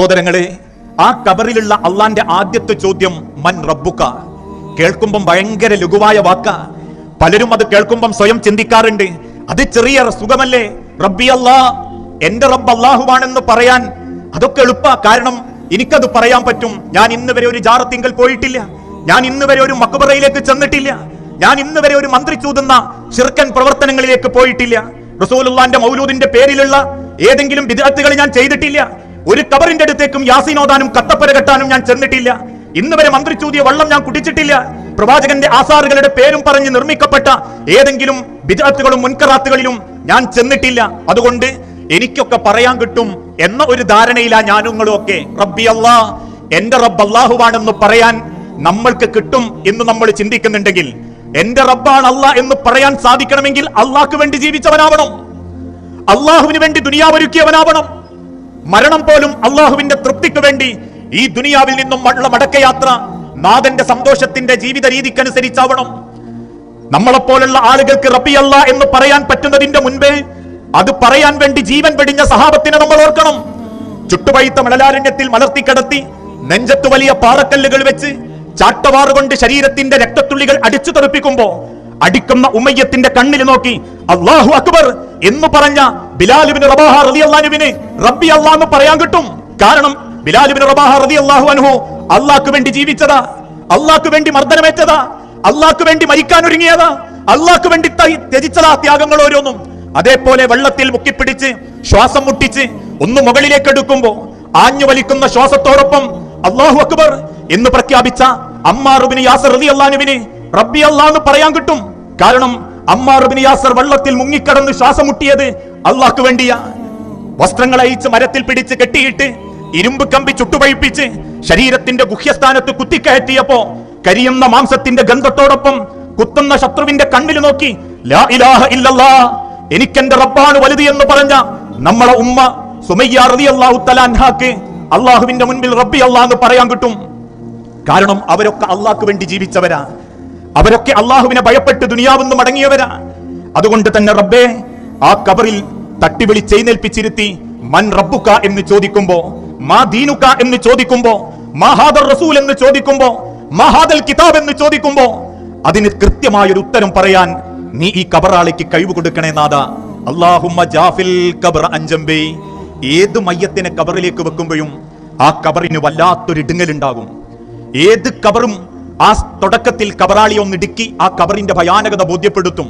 സഹോദരങ്ങളെ, ആ കബറിലുള്ള അള്ളാന്റെ ആദ്യത്തെ ചോദ്യം മൻ റബ്ബുക. കേൾക്കുമ്പം ഭയങ്കര ലഘുവായ വാക്ക. പലരും അത് കേൾക്കുമ്പം സ്വയം ചിന്തിക്കാറുണ്ട്, അത് ചെറിയ സുഖമല്ലേ, റബ്ബി അല്ലാ, എന്റെ റബ്ബ് അള്ളാഹുവാണെന്ന് പറയാൻ അതൊക്കെ എളുപ്പ. കാരണം എനിക്കത് പറയാൻ പറ്റും. ഞാൻ ഇന്ന് വരെ ഒരു ജാറത്തിങ്കൽ പോയിട്ടില്ല, ഞാൻ ഇന്ന് വരെ ഒരു മക്ബറയിലേക്ക് ചെന്നിട്ടില്ല, ഞാൻ ഇന്ന് വരെ ഒരു മന്ത്രി ചൂതുന്ന ശിർക്കൻ പ്രവർത്തനങ്ങളിലേക്ക് പോയിട്ടില്ല, റസൂലുള്ളാന്റെ മൗലൂദിന്റെ പേരിലുള്ള ഏതെങ്കിലും ബിദ്അത്തുകൾ ഞാൻ ചെയ്തിട്ടില്ല, ഒരു കബറിന്റെ അടുത്തേക്കും യാസീനോദാനും കത്തപ്പര കെട്ടാനും ഞാൻ ചെന്നിട്ടില്ല, ഇന്ന് വരെ മന്ത്രി ചൂതിയ വെള്ളം ഞാൻ കുടിച്ചിട്ടില്ല, പ്രവാചകന്റെ ആസാറുകളുടെ പേരും പറഞ്ഞ് നിർമ്മിക്കപ്പെട്ട ഏതെങ്കിലും ബിദ്അത്തുകളും മുൻകറാത്തുകളിലും ഞാൻ ചെന്നിട്ടില്ല. അതുകൊണ്ട് എനിക്കൊക്കെ പറയാൻ കിട്ടും എന്ന ഒരു ധാരണയിലാ ഞാനുങ്ങളും ഒക്കെ. റബ്ബി അല്ലാ, എന്റെ റബ്ബ് അല്ലാഹുവാണെന്ന് പറയാൻ നമ്മൾക്ക് കിട്ടും എന്ന് നമ്മൾ ചിന്തിക്കുന്നുണ്ടെങ്കിൽ, എന്റെ റബ്ബാണ് അല്ലാഹ് എന്ന് പറയാൻ സാധിക്കണമെങ്കിൽ അള്ളാഹ്ക്ക് വേണ്ടി ജീവിച്ചവനാവണം, അള്ളാഹുവിന് വേണ്ടി ദുനിയാവൊരുക്കിയവനാവണം. മരണം പോലും അള്ളാഹുവിന്റെ തൃപ്തിക്ക് വേണ്ടി ഈ ദുനിയാവിൽ നിന്നും ഉള്ള മടക്കയാത്ര നാഥന്റെ സന്തോഷത്തിന്റെ ജീവിത രീതിക്കനുസരിച്ചാവണം. നമ്മളെപ്പോലുള്ള ആളുകൾക്ക് റബ്ബി അല്ലാഹ് എന്ന് പറയാൻ പറ്റുന്നതിന്റെ മുൻപേ അത് പറയാൻ വേണ്ടി ജീവൻ വെടിഞ്ഞ സഹാബത്തിനെ നമ്മൾ ഓർക്കണം. ചുട്ടുപഴുത്ത മണലാരണ്യത്തിൽ മലർത്തിക്കിടത്തി നെഞ്ചത്ത് വലിയ പാറക്കല്ലുകൾ വെച്ച് ചാട്ടവാറുകൊണ്ട് ശരീരത്തിന്റെ രക്തത്തുള്ളികൾ അടിച്ചു തെറിപ്പിക്കുമ്പോ അടിക്കുന്ന ഉമയ്യത്തിന്റെ കണ്ണിൽ നോക്കി അല്ലാഹു അക്ബർ എന്ന് പറഞ്ഞ ബിലാൽ ഇബ്നു റബാഹ റളിയല്ലാഹു അൻഹുവിനെ റബ്ബി അല്ലാഹ് എന്ന് പറയാൻ കിട്ടും. കാരണം ബിലാൽ ഇബ്നു റബാഹ റളിയല്ലാഹു അൻഹു അല്ലാഹ്ക്ക് വേണ്ടി ജീവിച്ചതാ, അല്ലാഹ്ക്ക് വേണ്ടി മർദ്ദനമേറ്റതാ, അല്ലാഹ്ക്ക് വേണ്ടി മരിക്കാൻ ഒരുങ്ങിയതാ, അല്ലാഹ്ക്ക് വേണ്ടി ത്യജിച്ചതാ ത്യാഗങ്ങൾ ഓരോന്നും. അതേപോലെ വെള്ളത്തിൽ മുക്കിപ്പിടിച്ച് ശ്വാസം മുട്ടിച്ച് ഒന്ന് മുകളിലേക്ക് എടുക്കുമ്പോ ആഞ്ഞു വലിക്കുന്ന ശ്വാസത്തോടൊപ്പം അല്ലാഹു അക്ബർ എന്ന് പ്രഖ്യാപിച്ച അമ്മാർ ഇബ്നു യാസർ റളിയല്ലാഹു അൻഹുവിനെ റബ്ബി അല്ലാഹ് എന്ന് പറയാൻ കിട്ടും. കാരണം അമ്മാർ ഇബ്നു യാസർ വെള്ളത്തിൽ മുങ്ങിക്കടന്ന് ശ്വാസം മുട്ടിയത് അല്ലാഹ്ക്ക് വേണ്ടിയാ. വസ്ത്രങ്ങൾ അയച്ച് മരത്തിൽ പിടിച്ച് കെട്ടിയിട്ട് ഇരുമ്പ് കമ്പി ചുട്ടുപഴിപ്പിച്ച് ശരീരത്തിന്റെ ഗുഹ്യസ്ഥാനത്ത് കുത്തിക്കയറ്റിയപ്പോ കരിയുന്ന മാംസത്തിന്റെ ഗന്ധത്തോടൊപ്പം കുത്തുന്ന ശത്രുവിന്റെ കണ്ണിൽ നോക്കി ലാ ഇലാഹ ഇല്ലല്ലാഹ്, എനിക്കെന്റെ റബ്ബാണ് വലുത് എന്ന് പറഞ്ഞ നമ്മളെ ഉമ്മ സുമയ്യ റളിയല്ലാഹു തആല അൻഹാക്ക് അള്ളാഹുവിന്റെ മുൻപിൽ റബ്ബി അല്ലാഹ് എന്ന് പറയാൻ കിട്ടും. കാരണം അവരൊക്കെ അള്ളാഹ്ക്ക് വേണ്ടി ജീവിച്ചവരാ, അവരൊക്കെ അള്ളാഹുവിനെ ഭയപ്പെട്ട് ദുനിയാവെന്ന് മടങ്ങിയവരാ. അതുകൊണ്ട് തന്നെ റബ്ബേ, ആ കബറിൽ തട്ടിവിളിച്ചെഴുന്നേൽപ്പിച്ചിരുത്തി മൻ റബ്ബുക എന്ന് ചോദിക്കുമ്പോ, മാ ദീനുക എന്ന് ചോദിക്കുമ്പോ, മാ ഹാദർ റസൂൽ എന്ന് ചോദിക്കുമ്പോ, മാ ഹാദൽ കിതാബ് എന്ന് ചോദിക്കുമ്പോ അതിന് കൃത്യമായൊരു ഉത്തരം പറയാൻ നീ ഈ കബറാളിക്ക് കഴിവ് കൊടുക്കണേ നാഥ. അല്ലാഹുമ്മ ജാഫിൽ ഖബ്റ അൻജംബി. ഏത് മയ്യത്തിനെ കബറിലേക്ക് വെക്കുമ്പോഴും ആ കബറിന് വല്ലാത്തൊരു ഇടുങ്ങലുണ്ടാകും. ഏത് കബറും ആ തുടക്കത്തിൽ കബറാളി ഒന്നിടുക്കി ആ കബറിന്റെ ഭയാനകത ബോധ്യപ്പെടുത്തും.